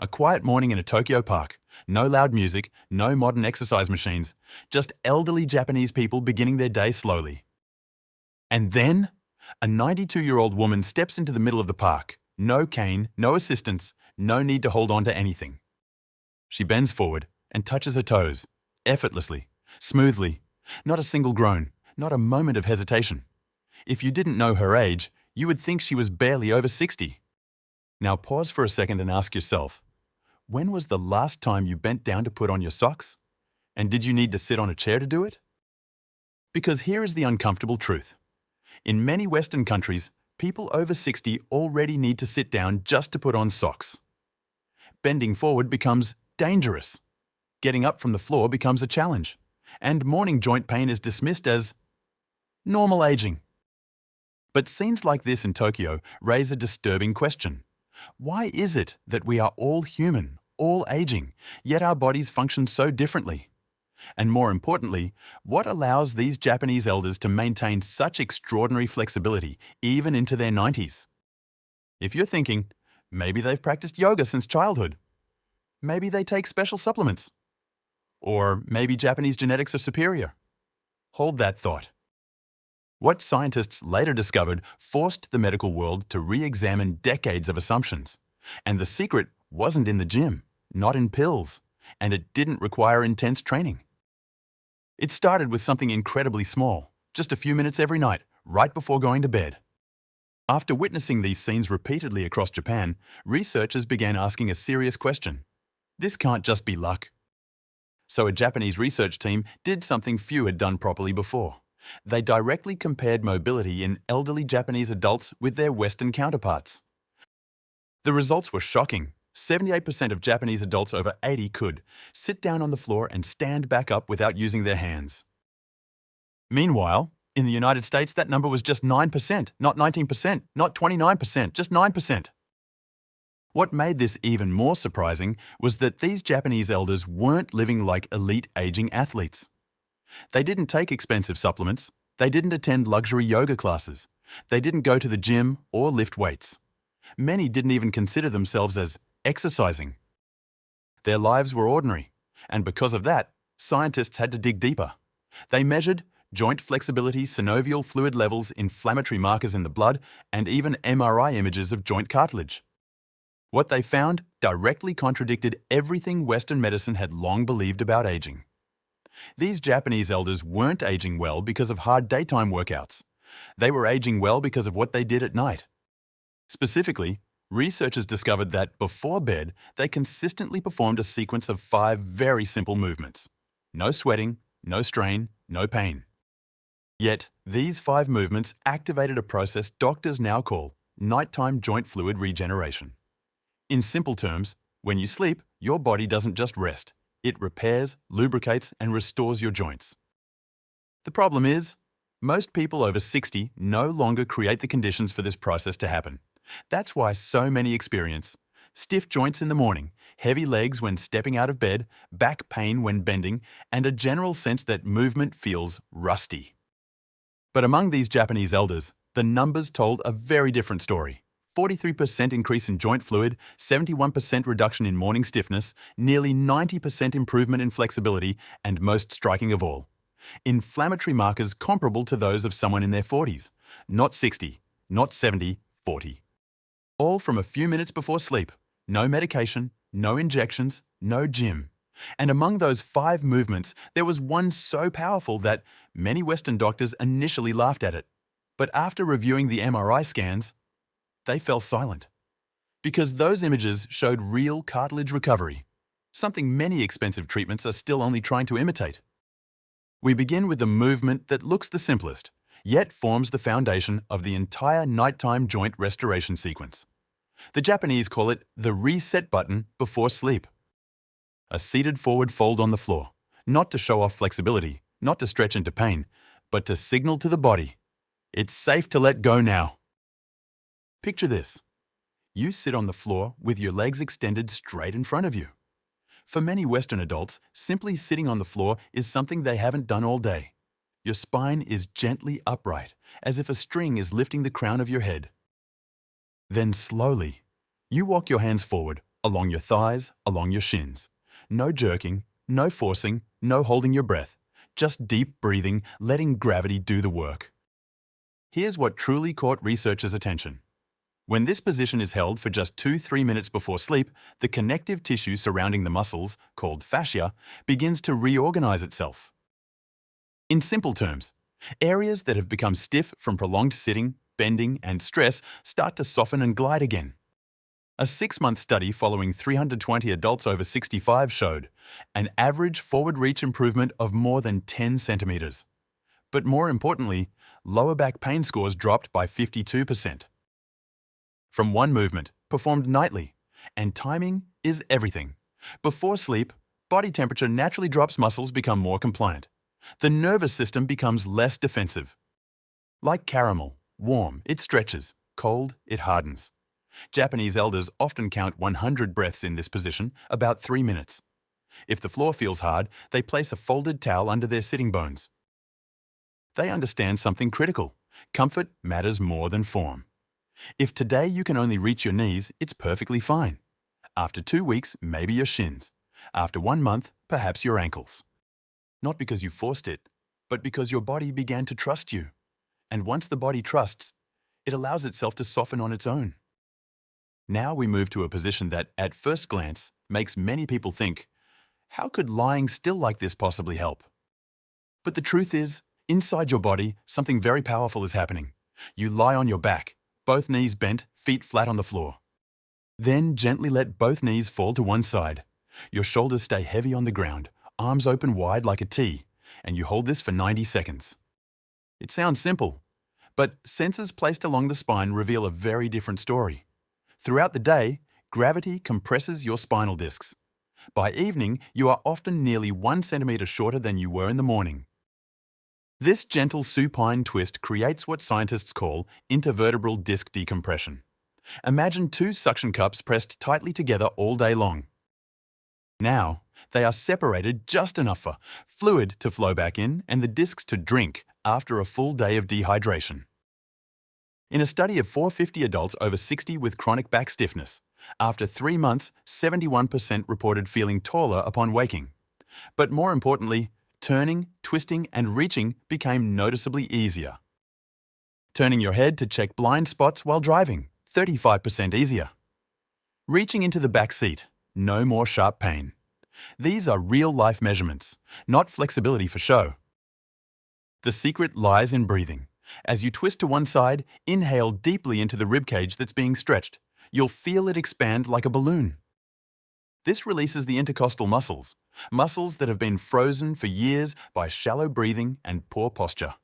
A quiet morning in a Tokyo park. No loud music, no modern exercise machines, just elderly Japanese people beginning their day slowly. And then, a 92-year-old woman steps into the middle of the park. No cane, no assistance, no need to hold on to anything. She bends forward and touches her toes, effortlessly, smoothly, not a single groan, not a moment of hesitation. If you didn't know her age, you would think she was barely over 60. Now pause for a second and ask yourself, when was the last time you bent down to put on your socks? And did you need to sit on a chair to do it? Because here is the uncomfortable truth. In many Western countries, people over 60 already need to sit down just to put on socks. Bending forward becomes dangerous. Getting up from the floor becomes a challenge. And morning joint pain is dismissed as normal aging. But scenes like this in Tokyo raise a disturbing question. Why is it that we are all human, all aging, yet our bodies function so differently? And more importantly, what allows these Japanese elders to maintain such extraordinary flexibility even into their 90s? If you're thinking, maybe they've practiced yoga since childhood, maybe they take special supplements, or maybe Japanese genetics are superior, hold that thought. What scientists later discovered forced the medical world to re-examine decades of assumptions. And the secret wasn't in the gym, not in pills, and it didn't require intense training. It started with something incredibly small, just a few minutes every night, right before going to bed. After witnessing these scenes repeatedly across Japan, researchers began asking a serious question. This can't just be luck. So a Japanese research team did something few had done properly before. They directly compared mobility in elderly Japanese adults with their Western counterparts. The results were shocking. 78% of Japanese adults over 80 could sit down on the floor and stand back up without using their hands. Meanwhile, in the United States, that number was just 9%, not 19%, not 29%, just 9%. What made this even more surprising was that these Japanese elders weren't living like elite aging athletes. They didn't take expensive supplements. They didn't attend luxury yoga classes. They didn't go to the gym or lift weights. Many didn't even consider themselves as exercising. Their lives were ordinary, and because of that, scientists had to dig deeper. They measured joint flexibility, synovial fluid levels, inflammatory markers in the blood, and even MRI images of joint cartilage. What they found directly contradicted everything Western medicine had long believed about aging. These Japanese elders weren't aging well because of hard daytime workouts. They were aging well because of what they did at night. Specifically, researchers discovered that before bed, they consistently performed a sequence of 5 very simple movements. No sweating, no strain, no pain. Yet, these 5 movements activated a process doctors now call nighttime joint fluid regeneration. In simple terms, when you sleep, your body doesn't just rest. It repairs, lubricates, and restores your joints. The problem is, most people over 60 no longer create the conditions for this process to happen. That's why so many experience stiff joints in the morning, heavy legs when stepping out of bed, back pain when bending, and a general sense that movement feels rusty. But among these Japanese elders, the numbers told a very different story. 43% increase in joint fluid, 71% reduction in morning stiffness, nearly 90% improvement in flexibility, and most striking of all, inflammatory markers comparable to those of someone in their 40s. Not 60, not 70, 40. All from a few minutes before sleep. No medication, no injections, no gym. And among those 5 movements, there was one so powerful that many Western doctors initially laughed at it. But after reviewing the MRI scans, they fell silent. Because those images showed real cartilage recovery, something many expensive treatments are still only trying to imitate. We begin with the movement that looks the simplest, yet forms the foundation of the entire nighttime joint restoration sequence. The Japanese call it the reset button before sleep. A seated forward fold on the floor, not to show off flexibility, not to stretch into pain, but to signal to the body, it's safe to let go now. Picture this. You sit on the floor with your legs extended straight in front of you. For many Western adults, simply sitting on the floor is something they haven't done all day. Your spine is gently upright, as if a string is lifting the crown of your head. Then slowly, you walk your hands forward, along your thighs, along your shins. No jerking, no forcing, no holding your breath. Just deep breathing, letting gravity do the work. Here's what truly caught researchers' attention. When this position is held for just 2-3 minutes before sleep, the connective tissue surrounding the muscles, called fascia, begins to reorganize itself. In simple terms, areas that have become stiff from prolonged sitting, bending, and stress start to soften and glide again. A 6-month study following 320 adults over 65 showed an average forward reach improvement of more than 10 centimeters. But more importantly, lower back pain scores dropped by 52%. From one movement, performed nightly, and timing is everything. Before sleep, body temperature naturally drops, muscles become more compliant. The nervous system becomes less defensive. Like caramel, warm, it stretches, cold, it hardens. Japanese elders often count 100 breaths in this position, about 3 minutes. If the floor feels hard, they place a folded towel under their sitting bones. They understand something critical. Comfort matters more than form. If today you can only reach your knees, it's perfectly fine. After 2 weeks, maybe your shins. After 1 month, perhaps your ankles. Not because you forced it, but because your body began to trust you. And once the body trusts, it allows itself to soften on its own. Now we move to a position that, at first glance, makes many people think, how could lying still like this possibly help? But the truth is, inside your body, something very powerful is happening. You lie on your back, both knees bent, feet flat on the floor. Then gently let both knees fall to one side. Your shoulders stay heavy on the ground, arms open wide like a T, and you hold this for 90 seconds. It sounds simple, but sensors placed along the spine reveal a very different story. Throughout the day, gravity compresses your spinal discs. By evening, you are often nearly 1 centimeter shorter than you were in the morning. This gentle supine twist creates what scientists call intervertebral disc decompression. Imagine 2 suction cups pressed tightly together all day long. Now, they are separated just enough for fluid to flow back in and the discs to drink after a full day of dehydration. In a study of 450 adults over 60 with chronic back stiffness, after 3 months, 71% reported feeling taller upon waking. But more importantly, turning, twisting, and reaching became noticeably easier. Turning your head to check blind spots while driving, 35% easier. Reaching into the back seat, no more sharp pain. These are real-life measurements, not flexibility for show. The secret lies in breathing. As you twist to one side, inhale deeply into the ribcage that's being stretched. You'll feel it expand like a balloon. This releases the intercostal muscles, muscles that have been frozen for years by shallow breathing and poor posture.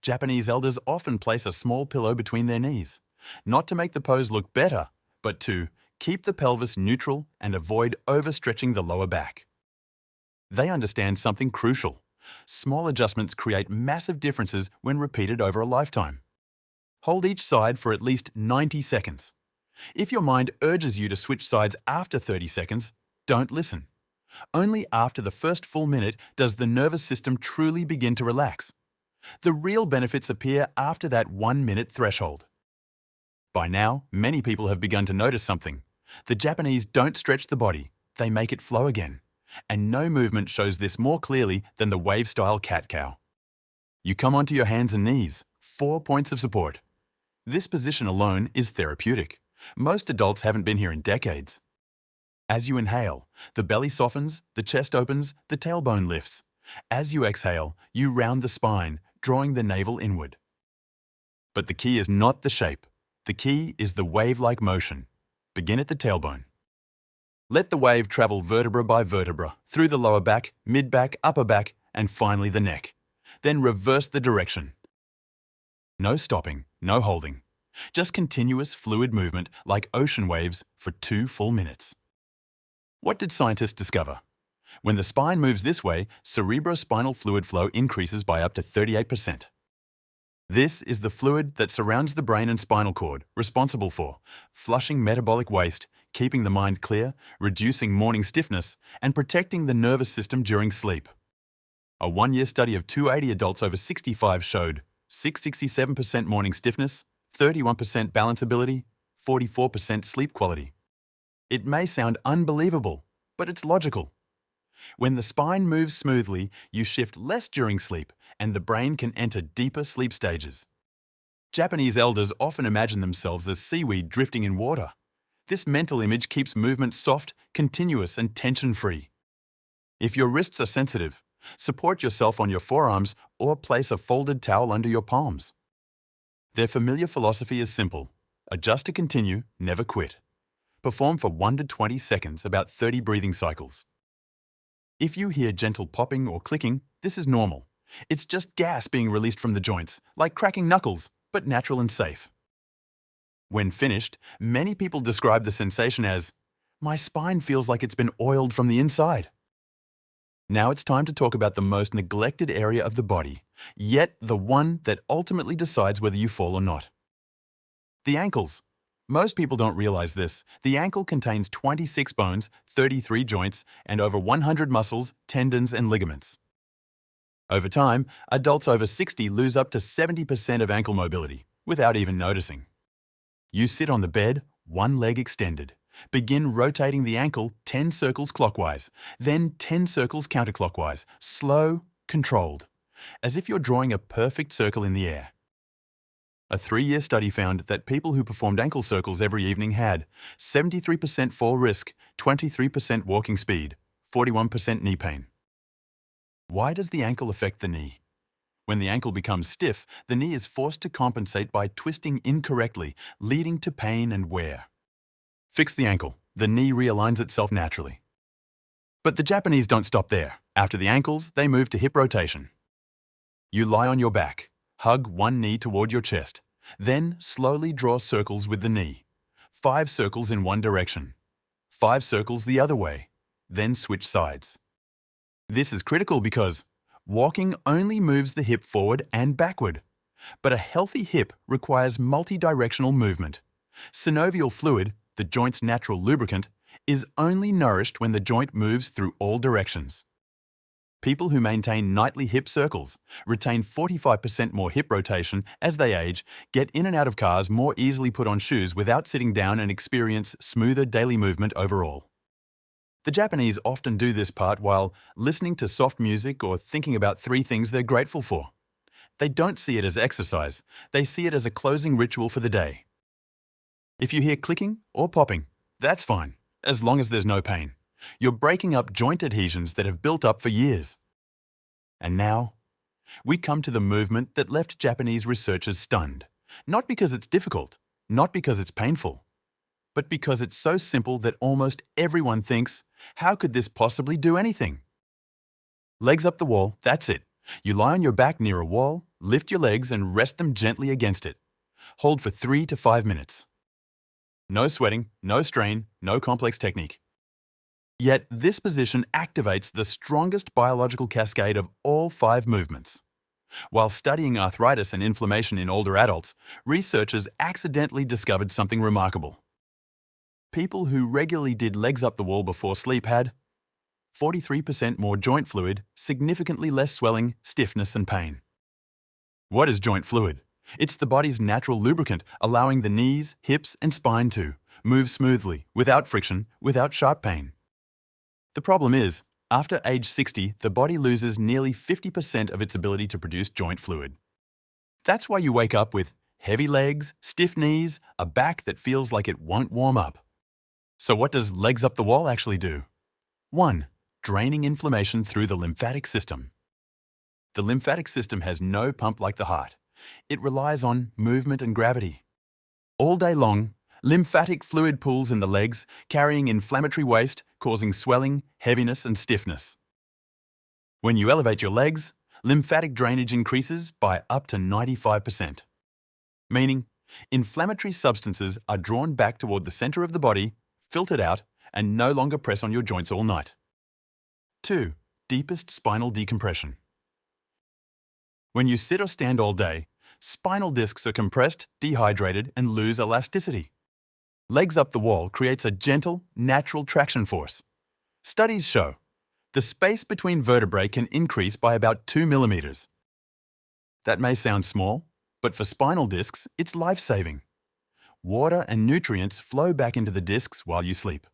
Japanese elders often place a small pillow between their knees, not to make the pose look better, but to keep the pelvis neutral and avoid overstretching the lower back. They understand something crucial. Small adjustments create massive differences when repeated over a lifetime. Hold each side for at least 90 seconds. If your mind urges you to switch sides after 30 seconds, don't listen. Only after the first full minute does the nervous system truly begin to relax. The real benefits appear after that 1-minute threshold. By now, many people have begun to notice something. The Japanese don't stretch the body, they make it flow again. And no movement shows this more clearly than the wave-style cat-cow. You come onto your hands and knees, 4 points of support. This position alone is therapeutic. Most adults haven't been here in decades. As you inhale, the belly softens, the chest opens, the tailbone lifts. As you exhale, you round the spine, drawing the navel inward. But the key is not the shape. The key is the wave-like motion. Begin at the tailbone. Let the wave travel vertebra by vertebra, through the lower back, mid-back, upper back, and finally the neck. Then reverse the direction. No stopping, no holding. Just continuous fluid movement like ocean waves for 2 full minutes. What did scientists discover? When the spine moves this way, cerebrospinal fluid flow increases by up to 38%. This is the fluid that surrounds the brain and spinal cord, responsible for flushing metabolic waste, keeping the mind clear, reducing morning stiffness, and protecting the nervous system during sleep. A 1-year study of 280 adults over 65 showed 67% morning stiffness, 31% balance ability, 44% sleep quality. It may sound unbelievable, but it's logical. When the spine moves smoothly, you shift less during sleep, and the brain can enter deeper sleep stages. Japanese elders often imagine themselves as seaweed drifting in water. This mental image keeps movement soft, continuous, and tension-free. If your wrists are sensitive, support yourself on your forearms or place a folded towel under your palms. Their familiar philosophy is simple. Adjust to continue, never quit. Perform for 1 to 20 seconds, about 30 breathing cycles. If you hear gentle popping or clicking, this is normal. It's just gas being released from the joints, like cracking knuckles, but natural and safe. When finished, many people describe the sensation as, "My spine feels like it's been oiled from the inside." Now it's time to talk about the most neglected area of the body, yet the one that ultimately decides whether you fall or not. The ankles. Most people don't realize this. The ankle contains 26 bones, 33 joints, and over 100 muscles, tendons, and ligaments. Over time, adults over 60 lose up to 70% of ankle mobility, without even noticing. You sit on the bed, one leg extended. Begin rotating the ankle 10 circles clockwise, then 10 circles counterclockwise, slow, controlled, as if you're drawing a perfect circle in the air. A 3-year study found that people who performed ankle circles every evening had 73% fall risk, 23% walking speed, 41% knee pain. Why does the ankle affect the knee? When the ankle becomes stiff, the knee is forced to compensate by twisting incorrectly, leading to pain and wear. Fix the ankle. The knee realigns itself naturally. But the Japanese don't stop there. After the ankles, they move to hip rotation. You lie on your back. Hug one knee toward your chest. Then slowly draw circles with the knee. 5 circles in one direction. 5 circles the other way. Then switch sides. This is critical because walking only moves the hip forward and backward. But a healthy hip requires multi-directional movement. Synovial fluid, the joint's natural lubricant, is only nourished when the joint moves through all directions. People who maintain nightly hip circles retain 45% more hip rotation as they age, get in and out of cars more easily, put on shoes without sitting down, and experience smoother daily movement overall. The Japanese often do this part while listening to soft music or thinking about 3 things they're grateful for. They don't see it as exercise, they see it as a closing ritual for the day. If you hear clicking or popping, that's fine, as long as there's no pain. You're breaking up joint adhesions that have built up for years. And now, we come to the movement that left Japanese researchers stunned. Not because it's difficult, not because it's painful, but because it's so simple that almost everyone thinks, how could this possibly do anything? Legs up the wall, that's it. You lie on your back near a wall, lift your legs and rest them gently against it. Hold for 3 to 5 minutes. No sweating, no strain, no complex technique. Yet this position activates the strongest biological cascade of all 5 movements. While studying arthritis and inflammation in older adults, researchers accidentally discovered something remarkable. People who regularly did legs up the wall before sleep had 43% more joint fluid, significantly less swelling, stiffness, and pain. What is joint fluid? It's the body's natural lubricant, allowing the knees, hips, and spine to move smoothly, without friction, without sharp pain. The problem is, after age 60, the body loses nearly 50% of its ability to produce joint fluid. That's why you wake up with heavy legs, stiff knees, a back that feels like it won't warm up. So what does legs up the wall actually do? 1. Draining inflammation through the lymphatic system. The lymphatic system has no pump like the heart. It relies on movement and gravity. All day long, lymphatic fluid pools in the legs, carrying inflammatory waste, causing swelling, heaviness, and stiffness. When you elevate your legs, lymphatic drainage increases by up to 95%. Meaning, inflammatory substances are drawn back toward the center of the body, filtered out, and no longer press on your joints all night. 2. Deepest spinal decompression. When you sit or stand all day, spinal discs are compressed, dehydrated, and lose elasticity. Legs up the wall creates a gentle, natural traction force. Studies show the space between vertebrae can increase by about 2 millimeters. That may sound small, but for spinal discs, it's life-saving. Water and nutrients flow back into the discs while you sleep.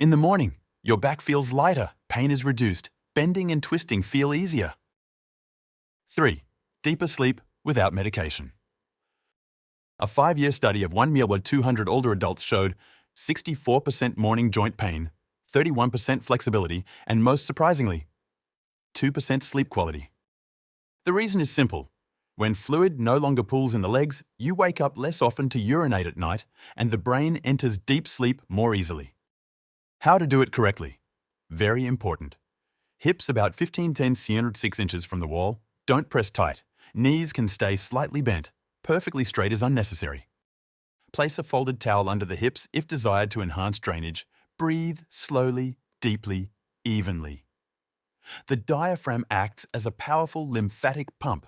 In the morning, your back feels lighter, pain is reduced, bending and twisting feel easier. 3. Deeper sleep without medication. A 5-year study of 1,200 older adults showed 64% morning joint pain, 31% flexibility, and most surprisingly, 2% sleep quality. The reason is simple. When fluid no longer pools in the legs, you wake up less often to urinate at night, and the brain enters deep sleep more easily. How to do it correctly? Very important. Hips about 15-10 inches from the wall. Don't press tight. Knees can stay slightly bent. Perfectly straight is unnecessary. Place a folded towel under the hips if desired to enhance drainage. Breathe slowly, deeply, evenly. The diaphragm acts as a powerful lymphatic pump.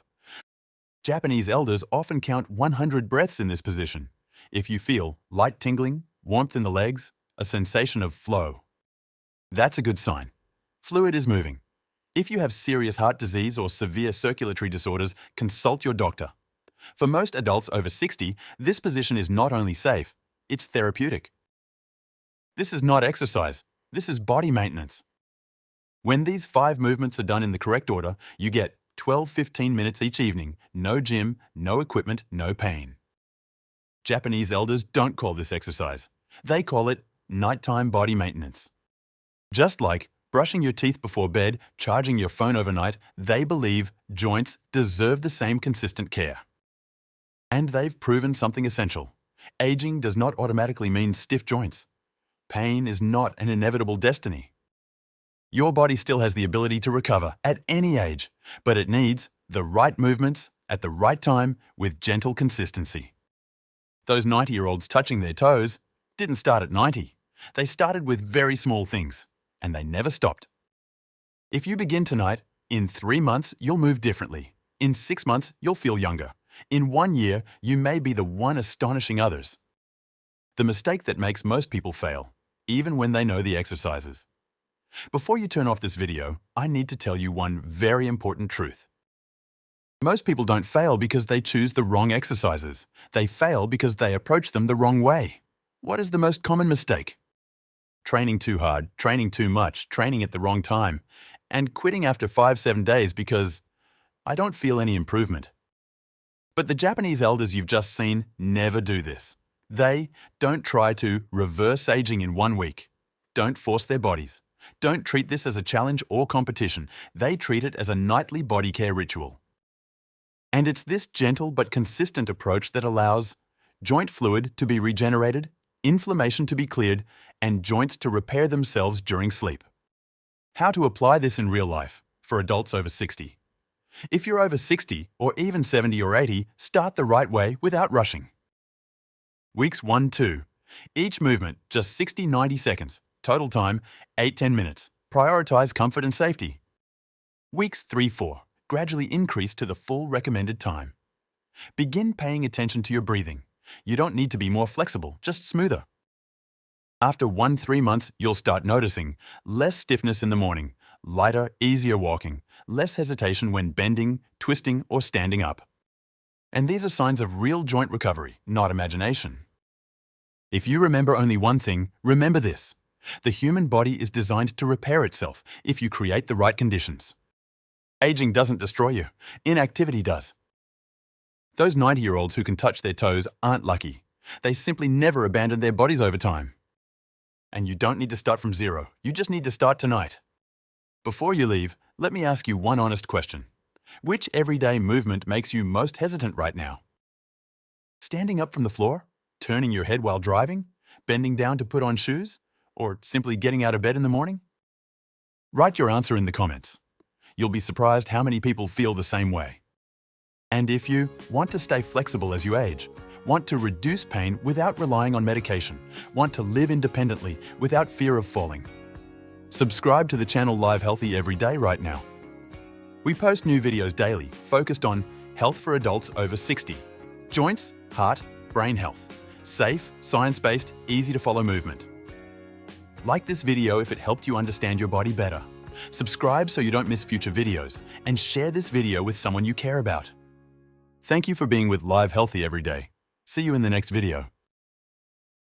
Japanese elders often count 100 breaths in this position. If you feel light tingling, warmth in the legs, a sensation of flow, that's a good sign. Fluid is moving. If you have serious heart disease or severe circulatory disorders, consult your doctor. For most adults over 60, this position is not only safe, it's therapeutic. This is not exercise, this is body maintenance. When these 5 movements are done in the correct order, you get 12-15 minutes each evening, no gym, no equipment, no pain. Japanese elders don't call this exercise. They call it nighttime body maintenance. Just like brushing your teeth before bed, charging your phone overnight, they believe joints deserve the same consistent care. And they've proven something essential. Aging does not automatically mean stiff joints. Pain is not an inevitable destiny. Your body still has the ability to recover at any age, but it needs the right movements at the right time with gentle consistency. Those 90-year-olds touching their toes didn't start at 90. They started with very small things, and they never stopped. If you begin tonight, in 3 months, you'll move differently. In 6 months, you'll feel younger. In 1 year, you may be the one astonishing others. The mistake that makes most people fail, even when they know the exercises. Before you turn off this video, I need to tell you one very important truth. Most people don't fail because they choose the wrong exercises. They fail because they approach them the wrong way. What is the most common mistake? Training too hard, training too much, training at the wrong time, and quitting after 5-7 days because I don't feel any improvement. But the Japanese elders you've just seen never do this. They don't try to reverse aging in 1 week. Don't force their bodies. Don't treat this as a challenge or competition. They treat it as a nightly body care ritual. And it's this gentle but consistent approach that allows joint fluid to be regenerated, inflammation to be cleared, and joints to repair themselves during sleep. How to apply this in real life for adults over 60. If you're over 60 or even 70 or 80, start the right way without rushing. Weeks 1-2. Each movement just 60-90 seconds. Total time 8-10 minutes. Prioritize comfort and safety. Weeks 3-4. Gradually increase to the full recommended time. Begin paying attention to your breathing. You don't need to be more flexible, just smoother. After 1-3 months, you'll start noticing less stiffness in the morning, lighter, easier walking, less hesitation when bending, twisting, or standing up. And these are signs of real joint recovery, not imagination. If you remember only one thing, remember this. The human body is designed to repair itself if you create the right conditions. Aging doesn't destroy you. Inactivity does. Those 90-year-olds who can touch their toes aren't lucky. They simply never abandon their bodies over time. And you don't need to start from zero. You just need to start tonight. Before you leave, let me ask you one honest question. Which everyday movement makes you most hesitant right now? Standing up from the floor? Turning your head while driving? Bending down to put on shoes? Or simply getting out of bed in the morning? Write your answer in the comments. You'll be surprised how many people feel the same way. And if you want to stay flexible as you age, want to reduce pain without relying on medication, want to live independently without fear of falling, subscribe to the channel Live Healthy every day right now. We post new videos daily focused on health for adults over 60, joints, heart, brain health, safe, science-based, easy-to-follow movement. Like this video if it helped you understand your body better. Subscribe so you don't miss future videos, and share this video with someone you care about. Thank you for being with Live Healthy every day. See you in the next video.